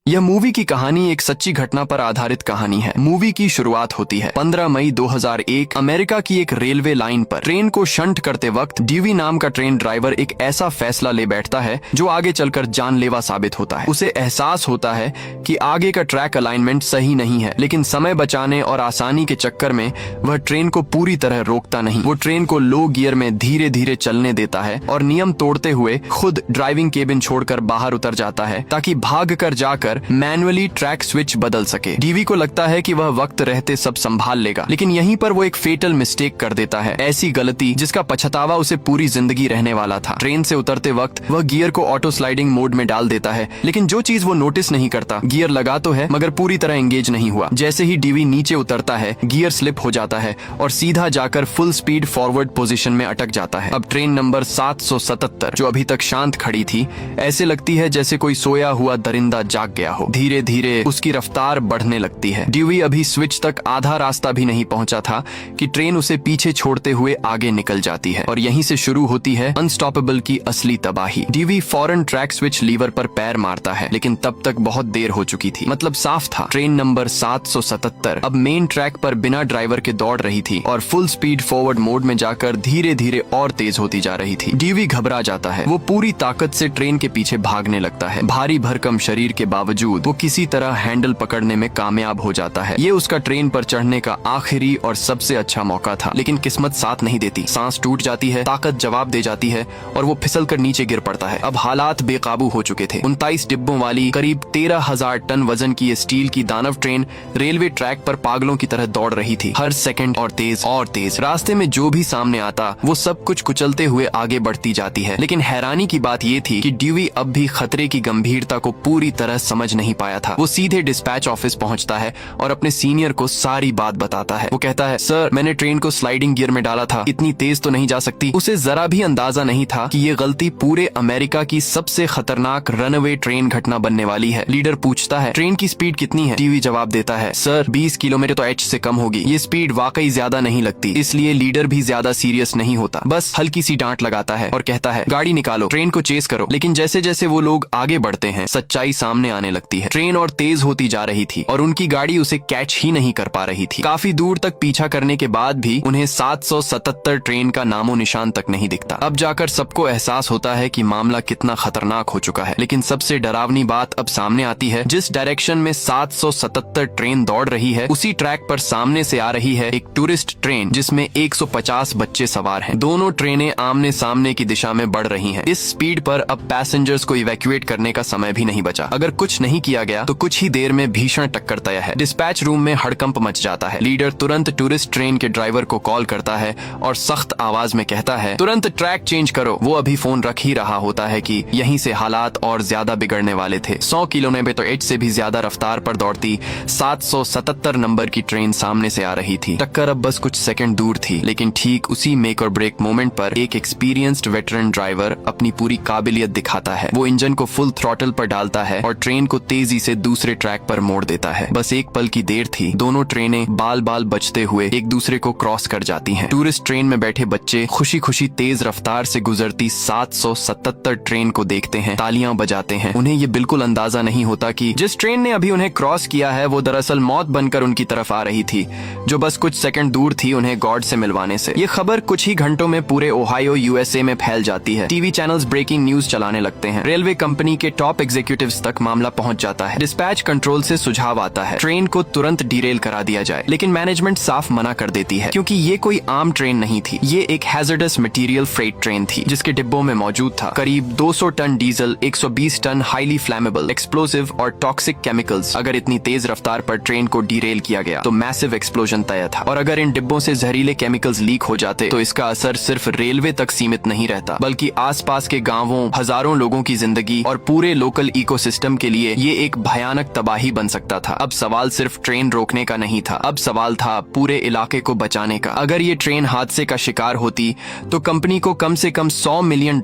यह मूवी की कहानी एक सच्ची घटना पर आधारित कहानी है। मूवी की शुरुआत होती है 15 मई 2001 अमेरिका की एक रेलवे लाइन पर। ट्रेन को शंट करते वक्त ड्यूवी नाम का ट्रेन ड्राइवर एक ऐसा फैसला ले बैठता है जो आगे चलकर जानलेवा साबित होता है। उसे एहसास होता है कि आगे का ट्रैक अलाइनमेंट सही नहीं है, लेकिन समय बचाने और आसानी के चक्कर में वह ट्रेन को पूरी तरह रोकता नहीं। वो ट्रेन को लो गियर में धीरे धीरे चलने देता है और नियम तोड़ते हुए खुद ड्राइविंग केबिन छोड़कर बाहर उतर जाता है ताकि भाग कर जाकर मैनुअली ट्रैक स्विच बदल सके। डीवी को लगता है कि वह वक्त रहते सब संभाल लेगा, लेकिन यहीं पर वो एक फेटल मिस्टेक कर देता है, ऐसी गलती जिसका पछतावा उसे पूरी जिंदगी रहने वाला था। ट्रेन से उतरते वक्त वह गियर को ऑटो स्लाइडिंग मोड में डाल देता है, लेकिन जो चीज वो नोटिस नहीं करता, गियर लगा तो है मगर पूरी तरह एंगेज नहीं हुआ। जैसे ही डीवी नीचे उतरता है गियर स्लिप हो जाता है और सीधा जाकर फुल स्पीड फॉरवर्ड पोजीशन में अटक जाता है। अब ट्रेन नंबर 777 जो अभी तक शांत खड़ी थी, ऐसे लगती है जैसे कोई सोया हुआ दरिंदा जाग गया हो। धीरे धीरे उसकी रफ्तार बढ़ने लगती है। ड्यूवी अभी स्विच तक आधा रास्ता भी नहीं पहुंचा था कि ट्रेन उसे पीछे छोड़ते हुए आगे निकल जाती है और यहीं से शुरू होती है अनस्टॉपेबल की असली तबाही। ड्यूवी फौरन ट्रैक स्विच लीवर पर पैर मारता है, लेकिन तब तक बहुत देर हो चुकी थी। मतलब साफ था, ट्रेन नंबर 777 अब मेन ट्रैक पर बिना ड्राइवर के दौड़ रही थी और फुल स्पीड फॉरवर्ड मोड में जाकर धीरे धीरे और तेज होती जा रही थी। ड्यूवी घबरा जाता है। वो पूरी ताकत से ट्रेन के पीछे भागने लगता है। भारी भरकम शरीर के बावजूद वो किसी तरह हैंडल पकड़ने में कामयाब हो जाता है। ये उसका ट्रेन पर चढ़ने का आखिरी और सबसे अच्छा मौका था, लेकिन किस्मत साथ नहीं देती। सांस टूट जाती है, ताकत जवाब दे जाती है और वो फिसल कर नीचे गिर पड़ता है। अब हालात बेकाबू हो चुके थे। 29 डिब्बों वाली करीब 13,000 टन वजन की स्टील की दानव ट्रेन रेलवे ट्रैक पर पागलों की तरह दौड़ रही थी, हर सेकंड और तेज। रास्ते में जो भी सामने आता वो सब कुछ कुचलते हुए आगे बढ़ती जाती है। लेकिन हैरानी की बात ये थी कि ड्यूवी अब भी खतरे की गंभीरता को पूरी तरह समझ नहीं पाया था। वो सीधे डिस्पैच ऑफिस पहुंचता है और अपने सीनियर को सारी बात बताता है। वो कहता है, सर मैंने ट्रेन को स्लाइडिंग गियर में डाला था, इतनी तेज तो नहीं जा सकती। उसे जरा भी अंदाजा नहीं था कि ये गलती पूरे अमेरिका की सबसे खतरनाक रनअवे ट्रेन घटना बनने वाली है। लीडर पूछता है, ट्रेन की स्पीड कितनी है? टीवी जवाब देता है, सर 20 किलोमीटर तो एच से कम होगी। ये स्पीड वाकई ज्यादा नहीं लगती। इसलिए लीडर भी ज्यादा सीरियस नहीं होता, बस हल्की सी डांट लगाता है और कहता है, गाड़ी निकालो, ट्रेन को चेस करो। लेकिन जैसे जैसे वो लोग आगे बढ़ते हैं सच्चाई सामने आने लगती है। ट्रेन और तेज होती जा रही थी और उनकी गाड़ी उसे कैच ही नहीं कर पा रही थी। काफी दूर तक पीछा करने के बाद भी उन्हें 777 ट्रेन का नामो निशान तक नहीं दिखता। अब जाकर सबको एहसास होता है कि मामला कितना खतरनाक हो चुका है। लेकिन सबसे डरावनी बात अब सामने आती है। जिस डायरेक्शन में 777 ट्रेन दौड़ रही है, उसी ट्रैक पर सामने से आ रही है एक टूरिस्ट ट्रेन जिसमें 150 बच्चे सवार हैं। दोनों ट्रेनें आमने सामने की दिशा में बढ़ रही हैं। इस स्पीड पर अब पैसेंजर्स को इवैक्यूएट करने का समय भी नहीं बचा। अगर कुछ नहीं किया गया तो कुछ ही देर में भीषण टक्कर तय है। डिस्पैच रूम में हड़कंप मच जाता है। लीडर तुरंत टूरिस्ट ट्रेन के ड्राइवर को कॉल करता है और सख्त आवाज में कहता है, तुरंत ट्रैक चेंज करो। वो अभी फोन रख ही रहा होता है कि यहीं से हालात और ज्यादा बिगड़ने वाले थे। 100 किलोमीटर तो एच से भी ज्यादा रफ्तार पर दौड़ती 777 नंबर की ट्रेन सामने से आ रही थी। टक्कर अब बस कुछ सेकंड दूर थी, लेकिन ठीक उसी मेक और ब्रेक मोमेंट पर एक एक्सपीरियंस्ड वेटरन ड्राइवर अपनी पूरी काबिलियत दिखाता है। वो इंजन को फुल थ्रॉटल पर डालता है और ट्रेन को तेजी से दूसरे ट्रैक पर मोड़ देता है। बस एक पल की देर थी, दोनों ट्रेनें बाल बाल बचते हुए एक दूसरे को क्रॉस कर जाती हैं। टूरिस्ट ट्रेन में बैठे बच्चे खुशी खुशी तेज रफ्तार से गुजरती 777 ट्रेन को देखते हैं, तालियां बजाते हैं। उन्हें ये बिल्कुल अंदाजा नहीं होता कि जिस ट्रेन ने अभी उन्हें क्रॉस किया है वो दरअसल मौत बनकर उनकी तरफ आ रही थी, जो बस कुछ सेकंड दूर थी उन्हें गॉड से मिलवाने से। ये खबर कुछ ही घंटों में पूरे ओहायो यूएसए में फैल जाती है। टीवी चैनल्स ब्रेकिंग न्यूज चलाने लगते हैं। रेलवे कंपनी के टॉप एग्जीक्यूटिव्स तक मामला पहुंच जाता है। डिस्पैच कंट्रोल से सुझाव आता है, ट्रेन को तुरंत डीरेल करा दिया जाए, लेकिन मैनेजमेंट साफ मना कर देती है क्योंकि ये कोई आम ट्रेन नहीं थी। ये एक हैजर्डस मटेरियल फ्रेट ट्रेन थी जिसके डिब्बों में मौजूद था करीब 200 ton diesel, 120 ton highly flammable, explosive और टॉक्सिक केमिकल्स। अगर इतनी तेज रफ्तार पर ट्रेन को डीरेल किया गया तो मैसिव एक्सप्लोजन तय था, और अगर इन डिब्बों से जहरीले केमिकल्स लीक हो जाते तो इसका असर सिर्फ रेलवे तक सीमित नहीं रहता, बल्कि आसपास के गांवों, हजारों लोगों की जिंदगी और पूरे लोकल इकोसिस्टम के लिए ये एक भयानक तबाही बन सकता था। अब सवाल सिर्फ ट्रेन रोकने का नहीं था, अब सवाल था पूरे इलाके को बचाने का। अगर ये ट्रेन हादसे का शिकार होती तो कंपनी को कम से कम $100 मिलियन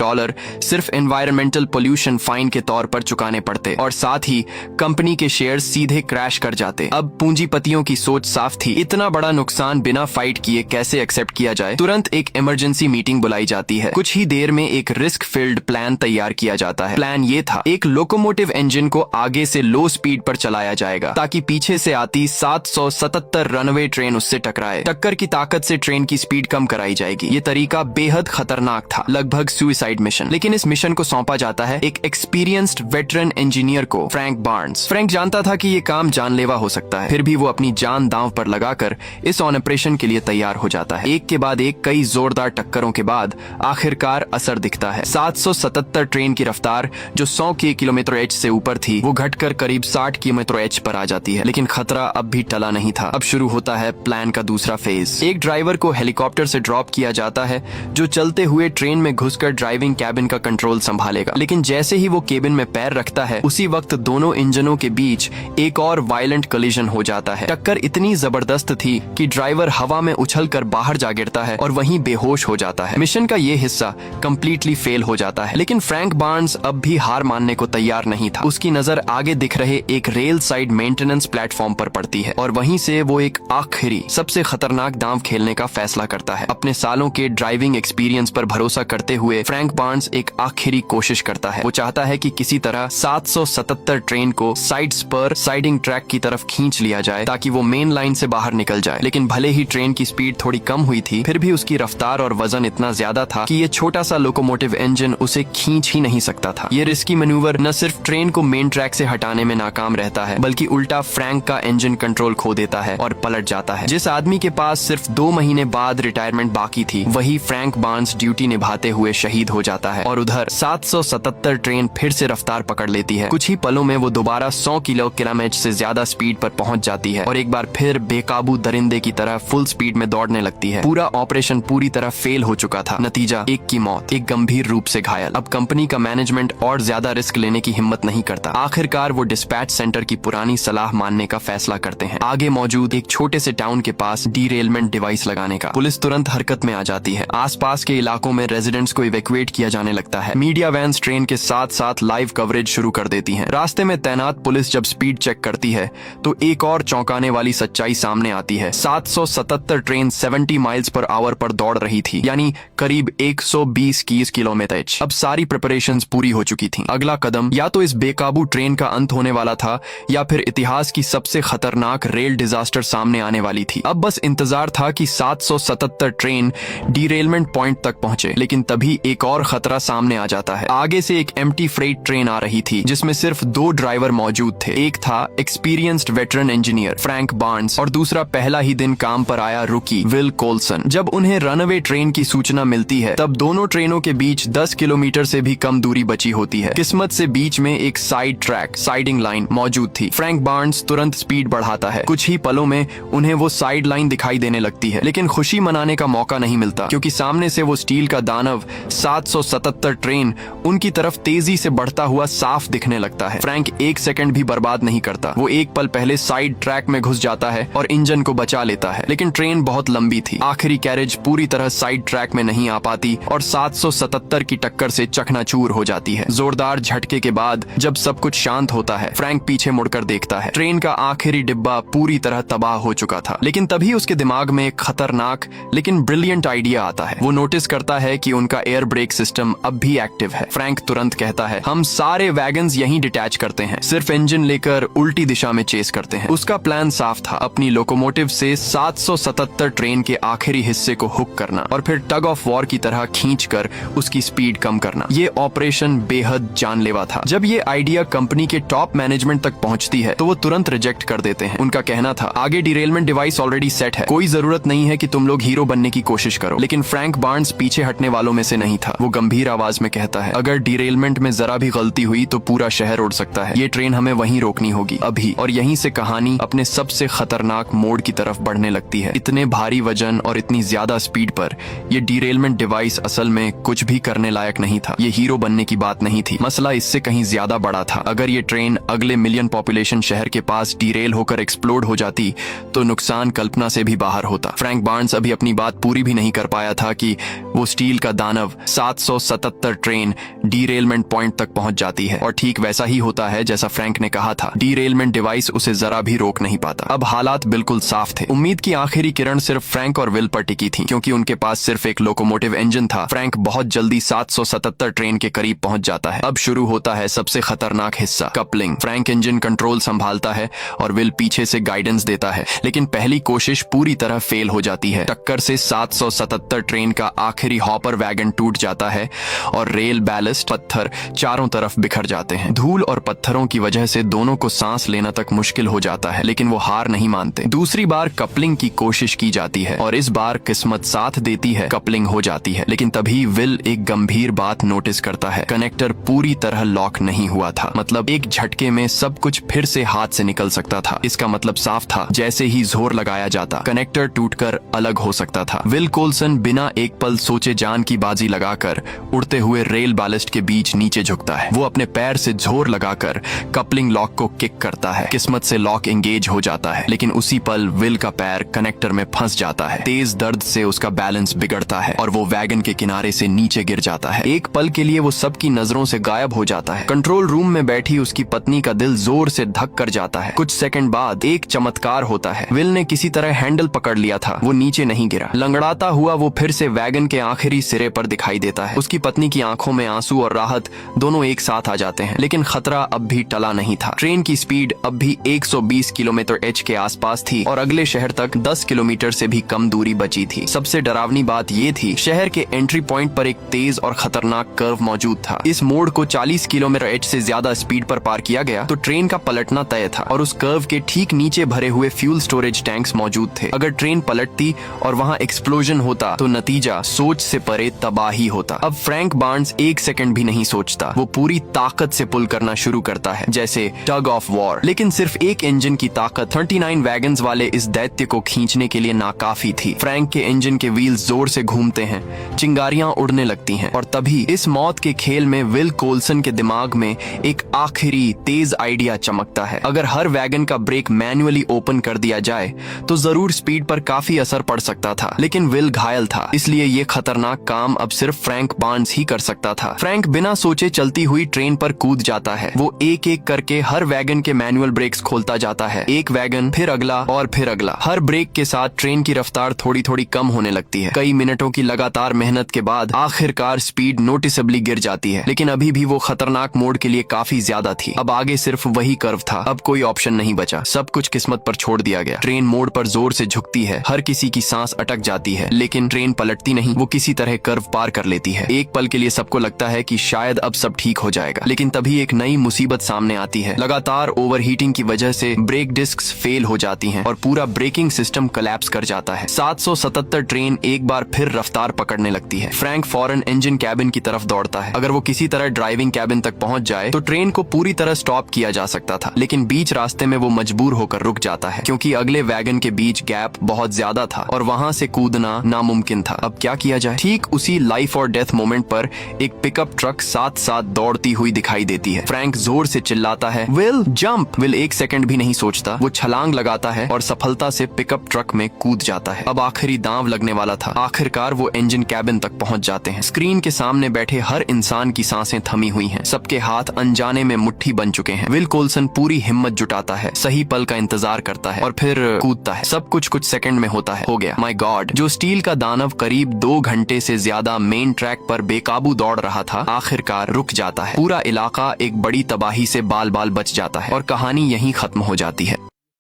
सिर्फ एनवायरमेंटल पोल्यूशन फाइन के तौर पर चुकाने पड़ते और साथ ही कंपनी के शेयर सीधे क्रैश कर जाते। अब पूंजीपतियों की सोच साफ थी, इतना बड़ा नुकसान बिना फाइट किए कैसे एक्सेप्ट किया जाए। तुरंत एक इमरजेंसी मीटिंग बुलाई जाती है। कुछ ही देर में एक रिस्क फील्ड प्लान तैयार किया जाता है। प्लान ये था, एक लोकोमोटिव इंजन को आगे से लो स्पीड पर चलाया जाएगा ताकि पीछे से आती 777 रनवे ट्रेन उससे टकराए। टक्कर की ताकत से ट्रेन की स्पीड कम कराई जाएगी। ये तरीका बेहद खतरनाक था, लगभग सुसाइड मिशन। लेकिन इस मिशन को सौंपा जाता है एक एक्सपीरियंस्ड वेटरन इंजीनियर को, फ्रैंक बार्न्स। फ्रैंक जानता था कि ये काम जानलेवा हो सकता है, फिर भी वो अपनी जान दांव पर लगाकर इस ऑपरेशन के लिए तैयार हो जाता है। एक के बाद एक कई जोरदार टक्करों के बाद आखिरकार असर दिखता है। 777 ट्रेन की रफ्तार जो 100 किलोमीटर/h से ऊपर थी, वो घटकर करीब 60 किलोमीटर/h पर आ जाती है। लेकिन खतरा अब भी टला नहीं था। अब शुरू होता है प्लान का दूसरा फेज। एक ड्राइवर को हेलीकॉप्टर से ड्रॉप किया जाता है जो चलते हुए ट्रेन में घुसकर ड्राइविंग कैबिन का कंट्रोल संभालेगा। लेकिन जैसे ही वो केबिन में पैर रखता है, उसी वक्त दोनों इंजनों के बीच एक और वायलेंट कोलिजन हो जाता है। टक्कर इतनी जबरदस्त थी कि ड्राइवर हवा में उछलकर बाहर जा गिरता है और वहीं बेहोश हो जाता है। मिशन का ये हिस्सा कंप्लीटली फेल हो जाता है। लेकिन फ्रैंक बार्न्स अब भी हार मानने को तैयार नहीं था। उसकी नजर आगे दिख रहे एक रेल साइड मेंटेनेंस प्लेटफॉर्म पर पड़ती है और वहीं से वो एक आखिरी सबसे खतरनाक दांव खेलने का फैसला करता है। अपने सालों के ड्राइविंग एक्सपीरियंस पर भरोसा करते हुए फ्रैंक बार्न्स एक आखिरी कोशिश करता है। वो चाहता है कि किसी तरह 777 ट्रेन को साइड स्पर साइडिंग ट्रैक की तरफ खींच लिया जाए ताकि वो मेन लाइन से बाहर निकल जाए। लेकिन भले ही ट्रेन की स्पीड थोड़ी कम हुई थी, फिर भी उसकी रफ्तार और वजन इतना ज्यादा था कि ये छोटा सा लोकोमोटिव इंजन उसे खींच ही नहीं सकता था। ये रिस्की मैन्यूवर न सिर्फ ट्रेन को मेन ट्रैक से हटाने में नाकाम रहता है, बल्कि उल्टा फ्रैंक का इंजन कंट्रोल खो देता है और पलट जाता है। जिस आदमी के पास सिर्फ 2 महीने बाद रिटायरमेंट बाकी थी, वही फ्रैंक बार्न्स ड्यूटी निभाते हुए शहीद हो जाता है। और उधर 777 ट्रेन फिर से रफ्तार पकड़ लेती है। कुछ ही पलों में वो दोबारा 100 किलोमीटर से ज्यादा स्पीड पर पहुंच जाती है और एक बार फिर बेकाबू दरिंदे की तरह फुल स्पीड में दौड़ने लगती है। पूरा ऑपरेशन पूरी तरह फेल हो चुका था। नतीजा एक की मौत, एक गंभीर रूप से घायल। अब कंपनी का मैनेजमेंट और ज्यादा रिस्क लेने की हिम्मत नहीं करता। आखिरकार वो डिस्पैच सेंटर की पुरानी सलाह मानने का फैसला करते हैं, आगे मौजूद एक छोटे से टाउन के पास डीरेलमेंट डिवाइस लगाने का। पुलिस तुरंत हरकत में आ जाती है। आसपास के इलाकों में रेजिडेंट्स को इवैक्यूएट किया जाने लगता है। मीडिया वैन्स ट्रेन के साथ साथ लाइव कवरेज शुरू कर देती हैं। रास्ते में तैनात पुलिस जब स्पीड चेक करती है तो एक और चौंकाने वाली सच्चाई सामने आती है। 777 ट्रेन 70 माइल्स पर आवर पर दौड़ रही थी, यानी करीब 120 किलोमीटर। अब सारी प्रिपरेशंस पूरी हो चुकी थी। अगला कदम या तो इस बेकाबू ट्रेन का अंत होने वाला था या फिर इतिहास की सबसे खतरनाक रेल डिजास्टर सामने आने वाली थी। अब बस इंतजार था कि 777 ट्रेन डीरेलमेंट पॉइंट तक पहुंचे। लेकिन तभी एक और खतरा सामने आ जाता है। आगे से एक एम्प्टी फ्रेट ट्रेन आ रही थी जिसमें सिर्फ 2 ड्राइवर मौजूद थे। एक था experienced veteran engineer Frank Barnes और दूसरा पहला ही दिन काम पर आया रुकी विल कोल्सन। जब उन्हें रनअवे ट्रेन की सूचना मिलती है, तब दोनों ट्रेनों के बीच 10 किलोमीटर से भी कम दूरी बची होती है। किस्मत से बीच में एक साइड ट्रैक साइडिंग लाइन मौजूद थी। फ्रैंक बार्न्स तुरंत स्पीड बढ़ाता है। कुछ ही पलों में उन्हें वो साइड लाइन दिखाई देने लगती है, लेकिन खुशी मनाने का मौका नहीं मिलता क्योंकि सामने से वो स्टील का दानव 777 ट्रेन उनकी तरफ तेजी से बढ़ता हुआ साफ दिखने लगता है। फ्रैंक एक सेकंड भी बर्बाद नहीं करता। वो एक पल पहले साइड ट्रैक में घुस जाता है और इंजन को बचा लेता है। लेकिन ट्रेन बहुत लंबी थी। आखिरी कैरेज पूरी तरह साइड ट्रैक में नहीं आ पाती और 777 की टक्कर से चकनाचूर हो जाती है। जोरदार झटके के बाद जब सब कुछ शांत होता है, फ्रैंक पीछे मुड़कर देखता है। ट्रेन का आखिरी डिब्बा पूरी तरह तबाह हो चुका था। लेकिन तभी उसके दिमाग में एक खतरनाक लेकिन ब्रिलियंट आइडिया आता है। वो नोटिस करता है कि उनका एयर ब्रेक सिस्टम अब भी एक्टिव है। फ्रैंक तुरंत कहता है, हम सारे वैगन्स यहीं डिटैच करते हैं, सिर्फ इंजन लेकर उल्टी दिशा में चेस करते हैं। उसका प्लान साफ था, अपनी लोकोमोटिव से 777 ट्रेन के आखिरी हिस्से को हुक करना और फिर टग ऑफ वॉर की तरह खींचकर उसकी स्पीड कम करना। ये ऑपरेशन बेहद जानलेवा था। जब ये आइडिया कंपनी के टॉप मैनेजमेंट तक पहुंचती है तो वो तुरंत रिजेक्ट कर देते हैं। उनका कहना था, आगे डिरेलमेंट डिवाइस ऑलरेडी सेट है, कोई जरूरत नहीं है कि तुम लोग हीरो बनने की कोशिश करो। लेकिन फ्रैंक बार्न्स पीछे हटने वालों में से नहीं था। वो गंभीर आवाज में कहता है, अगर डिरेलमेंट में जरा भी गलती हुई तो पूरा शहर उड़ सकता है। ये ट्रेन हमें वहीं रोकनी होगी अभी। और यहीं से कहानी अपने सबसे खतरनाक मोड़ की तरफ बढ़ने लगती है। इतने भारी वजन और इतनी ज्यादा स्पीड पर ये डिरेलमेंट डिवाइस असल में कुछ भी करने लायक नहीं था। ये हीरो बनने की बात नहीं थी। मसला इससे कहीं ज्यादा बड़ा था। अगर ये ट्रेन अगले मिलियन पॉपुलेशन शहर के पास डीरेल होकर एक्सप्लोड हो जाती तो नुकसान कल्पना से भी बाहर होता। फ्रैंक बार्न्स अभी अपनी बात पूरी भी नहीं कर पाया था कि वो स्टील का दानव 777 ट्रेन डीरेलमेंट पॉइंट तक पहुंच जाती है। और ठीक वैसा ही होता है जैसा फ्रैंक ने कहा था। डीरेलमेंट डिवाइस उसे जरा भी रोक नहीं पाता। अब हालात बिल्कुल साफ थे। उम्मीद की आखिरी किरण सिर्फ फ्रैंक और विल पर टिकी थी क्योंकि उनके पास सिर्फ एक लोकोमोटिव इंजन था। फ्रैंक बहुत जल्दी 777 ट्रेन के करीब पहुंच जाता है। अब शुरू होता है सबसे खतरनाक हिस्सा। कपलिंग। फ्रैंक इंजन कंट्रोल संभालता है और विल पीछे से गाइडेंस देता है, लेकिन पहली कोशिश पूरी तरह फेल हो जाती है। टक्कर से 777 ट्रेन का आखिरी हॉपर वैगन टूट जाता है और रेल, बैलिस्ट, पत्थर चारों तरफ बिखर जाते हैं। धूल और पत्थरों की वजह से दोनों को सांस लेना तक मुश्किल हो जाता है, लेकिन वो हार नहीं मानते। दूसरी बार कपलिंग की कोशिश की जाती है और इस बार किस्मत साथ देती है, कपलिंग हो जाती है। लेकिन तभी विल एक गंभीर बात नोटिस करता है, कनेक्टर पूरी तरह लॉक नहीं हुआ था। मतलब एक झटके में सब कुछ फिर से हाथ से निकल सकता था। इसका मतलब साफ था, जैसे ही जोर लगाया जाता कनेक्टर टूटकर अलग हो सकता था। विल कोल्सन बिना एक पल सोचे जान की बाजी लगाकर उड़ते हुए रेल बैलिस्ट के बीच नीचे झुकता है। वो अपने पैर से जोर लगाकर कपलिंग लॉक को किक करता है। किस्मत से लॉक एंगेज हो जाता है, लेकिन उसी पल विल का पैर कनेक्टर में फंस जाता है। तेज दर्द से उसका बैलेंस बिगड़ता है और वो वैगन के किनारे से नीचे गिर जाता है। एक पल के लिए वो सबकी नजरों से गायब हो जाता है। कंट्रोल रूम में बैठी उसकी पत्नी का दिल जोर से धक कर जाता है। कुछ सेकंड बाद एक चमत्कार होता है। विल ने किसी तरह हैंडल पकड़ लिया था, वो नीचे नहीं गिरा। लंगड़ाता हुआ वो फिर से वैगन के आखिरी सिरे पर दिखाई देता है। उसकी पत्नी की आंखों में आंसू और राहत दोनों एक साथ आ जाते हैं, लेकिन खतरा अब भी टला नहीं था। ट्रेन की स्पीड अब भी 120 किलोमीटर/h के आसपास थी और अगले शहर तक 10 किलोमीटर से भी कम दूरी बची थी। सबसे डरावनी बात ये थी, शहर के एंट्री पॉइंट पर एक तेज और खतरनाक कर्व मौजूद था। इस मोड़ को 40 किलोमीटर/h से ज्यादा स्पीड पर पार किया गया तो ट्रेन का पलटना तय था और उस कर्व के ठीक नीचे भरे हुए फ्यूल स्टोरेज टैंक्स मौजूद थे। अगर ट्रेन पलटती और वहाँ एक्सप्लोजन होता तो नतीजा सोच से परे तबाही होता। अब फ्रैंक बार्न्स एक सेकंड भी नहीं सोचता। वो पूरी ताकत से पुल करना शुरू करता है, जैसे टग ऑफ वॉर। लेकिन सिर्फ एक इंजन की ताकत 39 वैगन्स वाले इस दैत्य को खींचने के लिए नाकाफी थी। फ्रैंक के इंजन के व्हील्स जोर से घूमते हैं, चिंगारियां उड़ने लगती हैं और तभी इस मौत के खेल में विल कोल्सन के दिमाग में एक आखिरी तेज आइडिया चमकता है। अगर हर वैगन का ब्रेक मैन्युअली ओपन कर दिया जाए तो जरूर स्पीड पर काफी असर पड़ सकता था, लेकिन विल घायल था, इसलिए ये खतरनाक काम अब सिर्फ फ्रैंक बार्न्स ही कर सकता था। फ्रैंक बिना सोचे चलती हुई ट्रेन पर कूद जाता है। वो एक एक करके हर वैगन के मैनुअल ब्रेक्स खोलता जाता है। एक वैगन, फिर अगला और फिर अगला। हर ब्रेक के साथ ट्रेन की रफ्तार थोड़ी थोड़ी कम होने लगती है। कई मिनटों की लगातार मेहनत के बाद आखिरकार स्पीड नोटिसेबली गिर जाती है, लेकिन अभी भी वो खतरनाक मोड़ के लिए काफी ज्यादा थी। अब आगे सिर्फ वही कर्व था, अब कोई ऑप्शन नहीं बचा। सब कुछ किस्मत पर छोड़ दिया गया। ट्रेन मोड़ पर जोर से झुकती है, हर किसी की सांस अटक जाती है, लेकिन ट्रेन पलटती नहीं। वो किसी तरह कर्व पार कर लेती है। एक पल के लिए सबको लगता है कि शायद अब सब ठीक हो जाएगा, लेकिन तभी एक नई मुसीबत सामने आती है। लगातार ओवरहीटिंग की वजह से ब्रेक डिस्क्स फेल हो जाती हैं और पूरा ब्रेकिंग सिस्टम कोलैप्स कर जाता है। 777 ट्रेन एक बार फिर रफ्तार पकड़ने लगती है। फ्रैंक फौरन इंजन कैबिन की तरफ दौड़ता है। अगर वो किसी तरह ड्राइविंग कैबिन तक पहुंच जाए तो ट्रेन को पूरी तरह स्टॉप किया जा सकता था, लेकिन बीच रास्ते में वो मजबूर होकर रुक जाता है, क्योंकि अगले वैगन के बीच गैप बहुत ज्यादा था और वहां से कूदना नामुमकिन था। अब क्या किया जाए? ठीक उसी लाइफ और डेथ मोमेंट पर एक पिकअप ट्रक साथ साथ दौड़ती हुई दिखाई देती है। फ्रैंक जोर से चिल्लाता है, विल जंप। विल एक सेकंड भी नहीं सोचता, वो छलांग लगाता है और सफलता से पिकअप ट्रक में कूद जाता है। अब आखिरी दांव लगने वाला था। आखिरकार वो इंजन कैबिन तक पहुंच जाते हैं। स्क्रीन के सामने बैठे हर इंसान की सांसें थमी हुई हैं। सबके हाथ अनजाने में मुट्ठी बन चुके हैं। विल कोल्सन पूरी हिम्मत जुटाता है, सही पल का इंतजार करता है और फिर कूदता है। सब कुछ सेकंड में होता है। हो गया। My God. जो स्टील का दानव करीब 2 घंटे से ज्यादा मेन ट्रैक पर बेकाबू दौड़ रहा था, आखिरकार रुक जाता है। पूरा इलाका एक बड़ी तबाही से बाल बाल बच जाता है और कहानी यहीं खत्म हो जाती है।